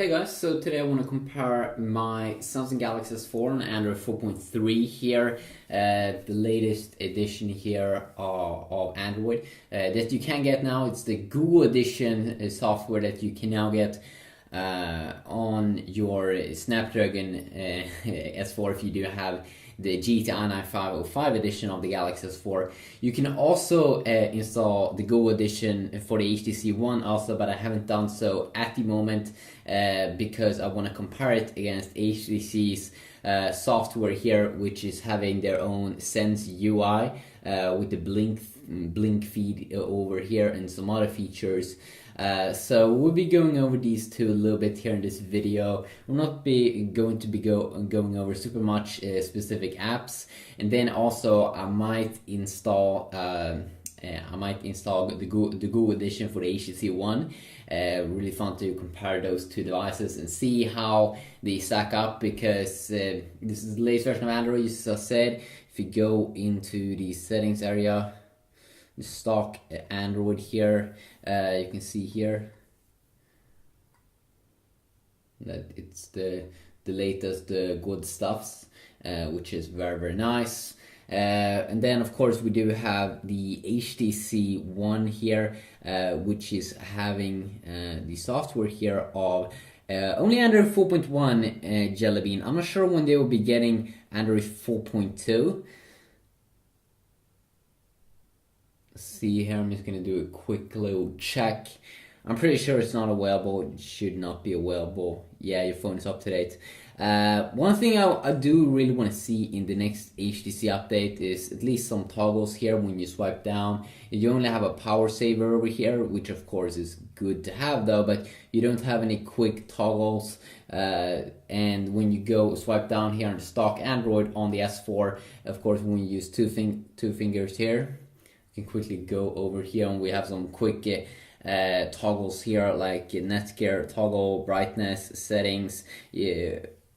Hey guys, so today I want to compare my Samsung Galaxy S4 and Android 4.3 here, the latest edition here of Android that you can get now. It's the Google Edition software that you can now get on your Snapdragon S4 if you do have the GTI 9505 edition of the Galaxy S4. You can also install the Go edition for the HTC One also, but I haven't done so at the moment because I want to compare it against HTC's software here, which is having their own Sense UI with the blink feed over here and some other features. So we'll be going over these two a little bit here in this video. We'll not be going to be going over super much specific apps, and then also I might install the Google edition for the HTC One. Really fun to compare those two devices and see how they stack up, because this is the latest version of Android, as I said. If you go into the settings area, the stock Android here, you can see here that it's the latest good stuffs, which is very nice. And then of course we do have the HTC One here, which is having the software here of only Android 4.1 Jelly Bean. I'm not sure when they will be getting Android 4.2. See here, I'm just gonna do a quick little check. I'm pretty sure it's not available. It should not be available. Yeah, your phone is up to date. One thing I do really want to see in the next HTC update is at least some toggles here when you swipe down. You only have a power saver over here, which of course is good to have though, but you don't have any quick toggles. And when you go swipe down here on the stock Android on the S4, of course when you use two fingers here, you can quickly go over here and we have some quick toggles here, like Netgear toggle, brightness, settings.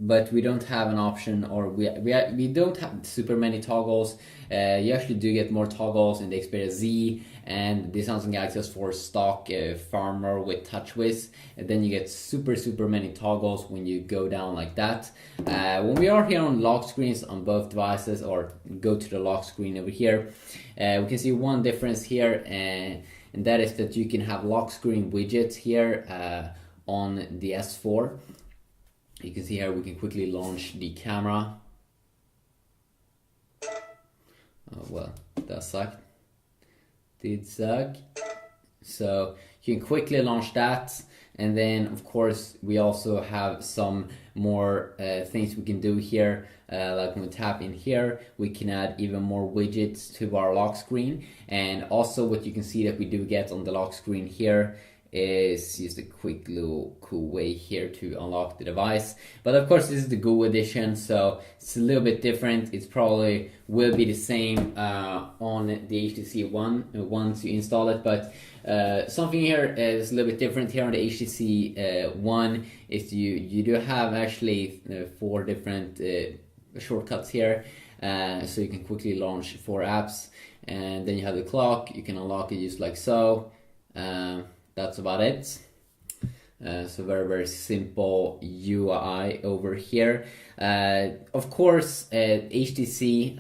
But we don't have an option, or we don't have super many toggles. You actually do get more toggles in the Xperia Z and the Samsung Galaxy S4 stock Farmer with TouchWiz, and then you get super many toggles when you go down like that. When we are here on lock screens on both devices, or go to the lock screen over here, we can see one difference here, and that is that you can have lock screen widgets here on the S4. You can see here we can quickly launch the camera. Oh well, that sucked. Did suck. So you can quickly launch that, and then of course we also have some more things we can do here. Like when we tap in here, we can add even more widgets to our lock screen. And also what you can see that we do get on the lock screen here is just a quick little cool way here to unlock the device. But of course this is the Go edition, so it's a little bit different. It's probably will be the same on the HTC One once you install it, but something here is a little bit different here on the HTC One is you do have actually 4 different shortcuts here, so you can quickly launch 4 apps, and then you have the clock. You can unlock it just like so. That's about it. So very simple UI over here. Of course, HTC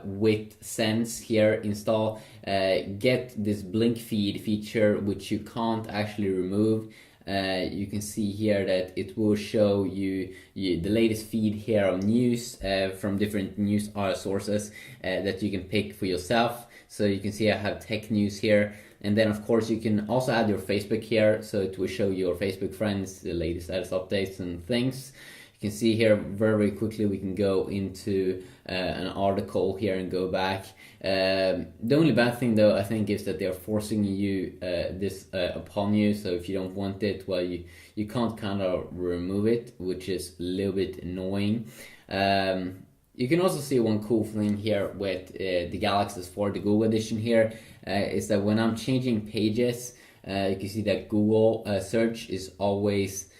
with Sense here install get this blink feed feature, which you can't actually remove. You can see here that it will show you the latest feed here of news from different news sources that you can pick for yourself. So you can see I have tech news here. And then of course you can also add your Facebook here, so it will show your Facebook friends the latest status updates and things. You can see here very quickly we can go into an article here and go back. The only bad thing though I think is that they're forcing you this upon you, so if you don't want it, well you can't kind of remove it, which is a little bit annoying. You can also see one cool thing here with the Galaxy S4, the Google edition here, is that when I'm changing pages, you can see that Google search is always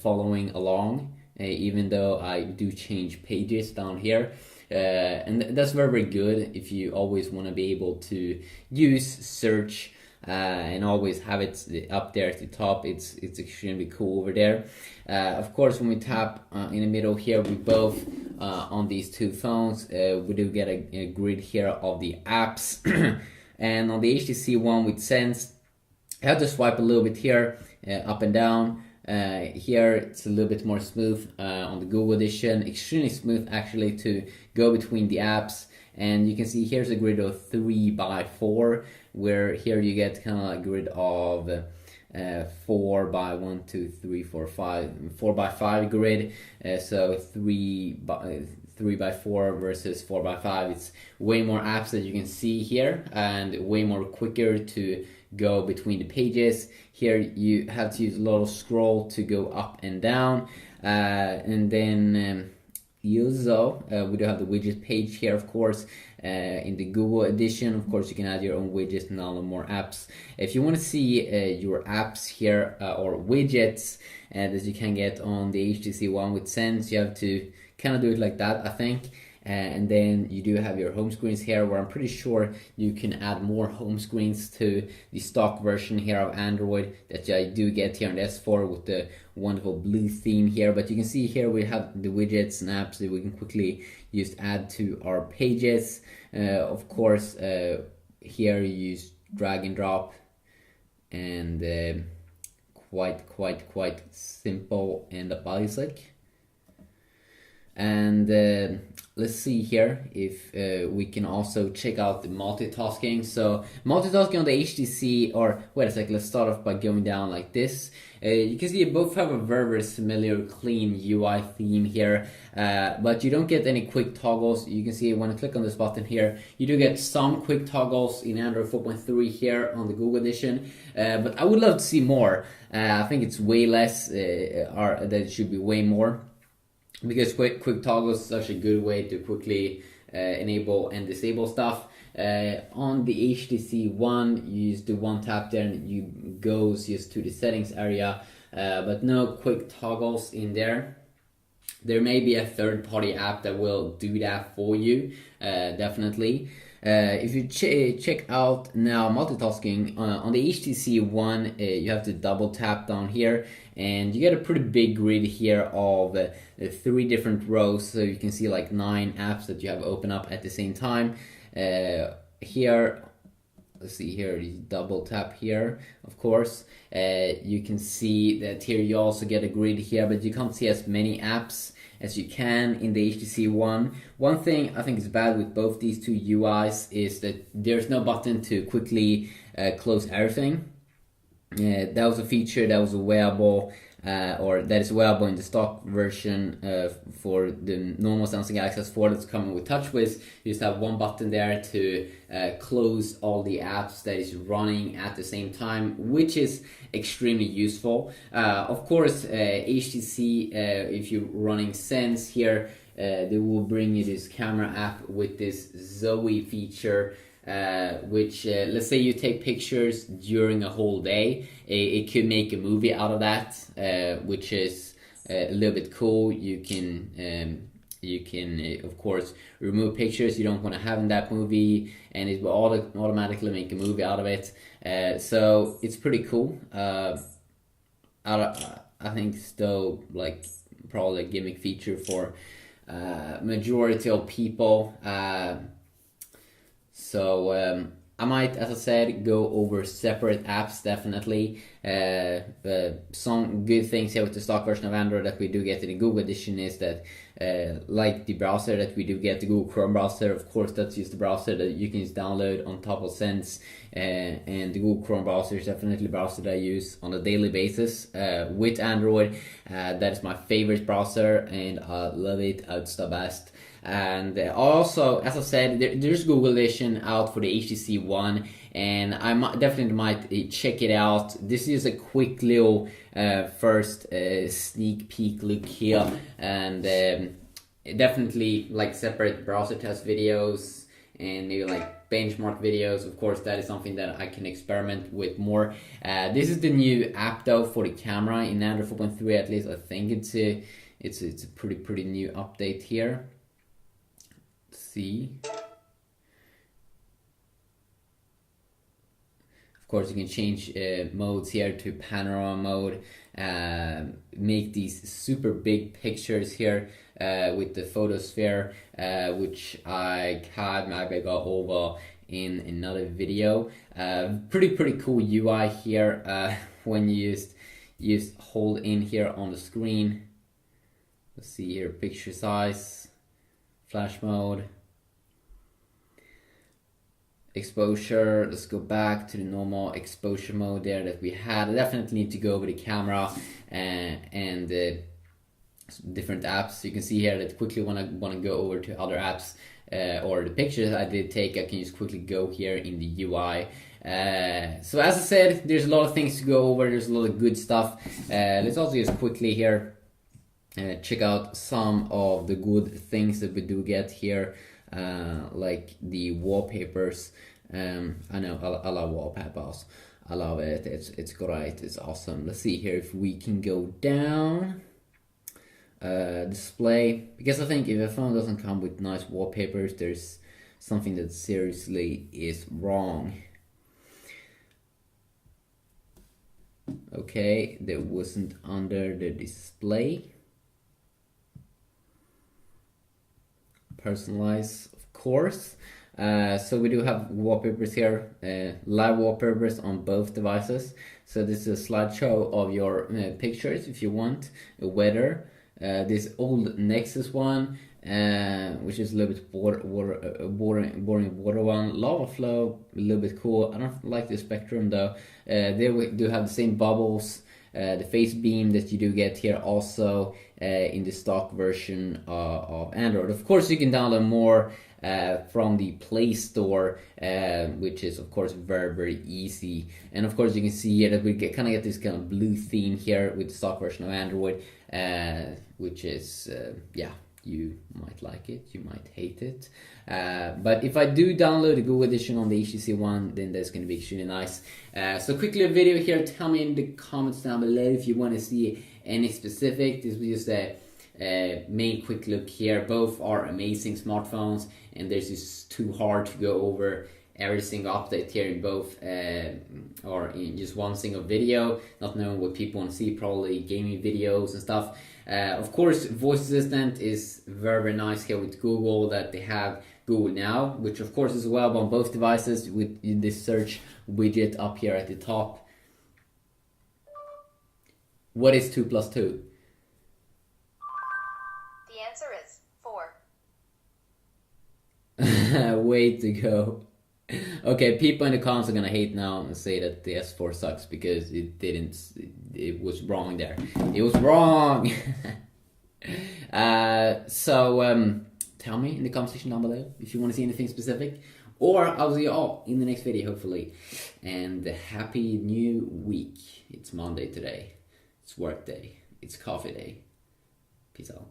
following along, even though I do change pages down here. And that's very good if you always want to be able to use search and always have it up there at the top. It's extremely cool over there. Of course, when we tap in the middle here, we both on these two phones, we do get a grid here of the apps. And on the HTC One with Sense, I have to swipe a little bit here, up and down. Here it's a little bit more smooth on the Google edition, extremely smooth actually to go between the apps. And you can see here's a grid of 3x4, where here you get kind of a grid of 4 by 1, 2, 3, 4, 5, 4 by 5 grid. So 3 by 4 versus 4 by 5. It's way more apps that you can see here, and way more quicker to go between the pages. Here you have to use a little scroll to go up and down, and then also we do have the widget page here, of course. In the Google edition, of course, you can add your own widgets and download more apps. If you want to see your apps here or widgets that you can get on the HTC One with Sense, you have to kind of do it like that, I think. And then you do have your home screens here, where I'm pretty sure you can add more home screens to the stock version here of Android that I do get here on the S4 with the wonderful blue theme here. But you can see here we have the widgets and apps that we can quickly just add to our pages. Of course, here you use drag and drop, and quite simple and basic. And let's see here if we can also check out the multitasking. So multitasking on the HTC, or wait a sec, let's start off by going down like this. You can see you both have a very familiar clean UI theme here, but you don't get any quick toggles. You can see when I click on this button here, you do get some quick toggles in Android 4.3 here on the Google edition, but I would love to see more. I think it's way less, that it should be way more. Because quick toggles is such a good way to quickly enable and disable stuff. On the HTC One, you just do one tap there and you goes just to the settings area, but no quick toggles in there. There may be a third-party app that will do that for you, definitely. If you check out now multitasking on the HTC One, you have to double tap down here, and you get a pretty big grid here of 3 different rows, so you can see like 9 apps that you have open up at the same time. Here, let's see here, you double tap here, of course. You can see that here you also get a grid here, but you can't see as many apps as you can in the HTC One. One thing I think is bad with both these two UIs is that there's no button to quickly close everything. That was a feature that was available, or that is available in the stock version for the normal Samsung Galaxy S4 that's coming with TouchWiz. You just have one button there to close all the apps that is running at the same time, which is extremely useful. Of course, HTC, if you're running Sense here, they will bring you this camera app with this Zoe feature, which let's say you take pictures during a whole day, it could make a movie out of that, which is a little bit cool. You can of course remove pictures you don't want to have in that movie, and it will automatically make a movie out of it. So it's pretty cool. I think still like probably a gimmick feature for majority of people. So I might, as I said, go over separate apps, definitely. Some good things here with the stock version of Android that we do get in the Google edition is that, like the browser that we do get, the Google Chrome browser, of course, that's just the browser that you can just download on top of Sense. And the Google Chrome browser is definitely the browser that I use on a daily basis with Android. That is my favorite browser, and I love it. It's the best. And also, as I said, there's Google Edition out for the HTC One, and I definitely might check it out. This is a quick little first sneak peek look here, and definitely like separate browser test videos and maybe like benchmark videos. Of course, that is something that I can experiment with more. This is the new app though for the camera in Android 4.3, at least I think it's a pretty new update here. See, Of course, you can change modes here to panorama mode, make these super big pictures here with the photosphere, which I had maybe go over in another video. Pretty cool UI here when you just hold in here on the screen. Let's see here, picture size, flash mode, exposure. Let's go back to the normal exposure mode there that we had. I definitely need to go over the camera and different apps. You can see here that quickly when I want to go over to other apps or the pictures I did take, I can just quickly go here in the UI. So as I said, there's a lot of things to go over. There's a lot of good stuff. Let's also just quickly here check out some of the good things that we do get here, like the wallpapers. I know I love wallpapers. I love it. It's great. It's awesome. Let's see here if we can go down. Display, because I think if a phone doesn't come with nice wallpapers, there's something that seriously is wrong. Okay, that wasn't under the display. Personalize, of course. So we do have wallpapers here, live wallpapers on both devices. So this is a slideshow of your pictures if you want, weather. This old Nexus one, which is a little bit boring water one. Lava flow, a little bit cool. I don't like the spectrum though. They do have the same bubbles. The face beam that you do get here also in the stock version of Android. Of course, you can download more from the Play Store, which is of course very easy. And of course, you can see here that we kind of get this kind of blue theme here with the stock version of Android, which is yeah. You might like it, you might hate it. But if I do download the Google edition on the HTC One, then that's going to be extremely nice. So quickly a video here. Tell me in the comments down below if you want to see any specific. This was just a main quick look here. Both are amazing smartphones, and there's just too hard to go over every single update here in both or in just one single video, not knowing what people want to see, probably gaming videos and stuff. Of course, voice assistant is very nice here with Google, that they have Google Now, which of course is available on both devices with this search widget up here at the top. What is 2 plus 2? The answer is 4. Way to go. Okay, people in the comments are gonna hate now and say that the S4 sucks because it didn't. It was wrong there. It was wrong. So tell me in the comment section down below if you want to see anything specific, or I'll see you all in the next video hopefully. And happy new week. It's Monday today. It's work day. It's coffee day. Peace out.